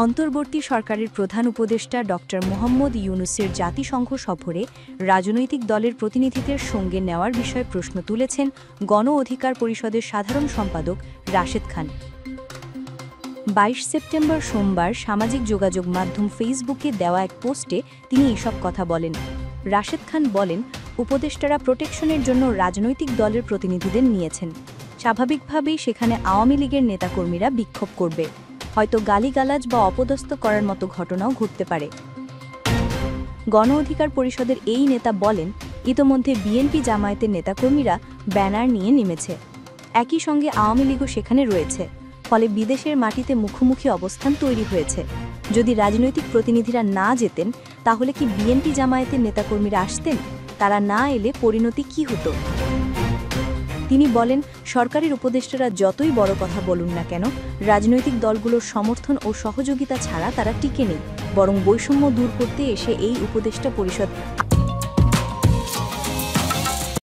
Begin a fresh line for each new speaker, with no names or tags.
অন্তর্বর্তী সরকারের প্রধান উপদেষ্টা ড. মোহাম্মদ ইউনূসের জাতিসংঘ সফরে রাজনৈতিক দলের প্রতিনিধিদের সঙ্গে নেওয়ার বিষয়ে প্রশ্ন তুলেছেন গণ অধিকার পরিষদের সাধারণ সম্পাদক রাশেদ খান। ২২ সেপ্টেম্বর সোমবার সামাজিক যোগাযোগ মাধ্যম ফেসবুকে দেওয়া এক পোস্টে তিনি এসব কথা বলেন। রাশেদ খান বলেন, উপদেষ্টারা প্রোটেকশনের জন্য রাজনৈতিক দলের প্রতিনিধিদের নিয়েছেন। স্বাভাবিকভাবেই সেখানে আওয়ামী লীগের নেতাকর্মীরা বিক্ষোভ করবে, হয়তো গালিগালাজ বা অপদস্থ করার মতো ঘটনাও ঘটতে পারে। গণ অধিকার পরিষদের এই নেতা বলেন, ইতোমধ্যে বিএনপি জামায়াতের নেতাকর্মীরা ব্যানার নিয়ে নেমেছে, একই সঙ্গে আওয়ামী লীগও সেখানে রয়েছে, ফলে বিদেশের মাটিতে মুখোমুখি অবস্থান তৈরি হয়েছে। যদি রাজনৈতিক প্রতিনিধিরা না যেতেন তাহলে কি বিএনপি জামায়াতের নেতাকর্মীরা আসতেন? তারা না এলে পরিণতি কি হতো? তিনি বলেন, সরকারের উপদেষ্টারা যতই বড় কথা বলুন না কেন, রাজনৈতিক দলগুলোর সমর্থন ও সহযোগিতা ছাড়া তারা টিকে নেই, বরং বৈষম্য দূর করতে এসে এই উপদেষ্টা পরিষদ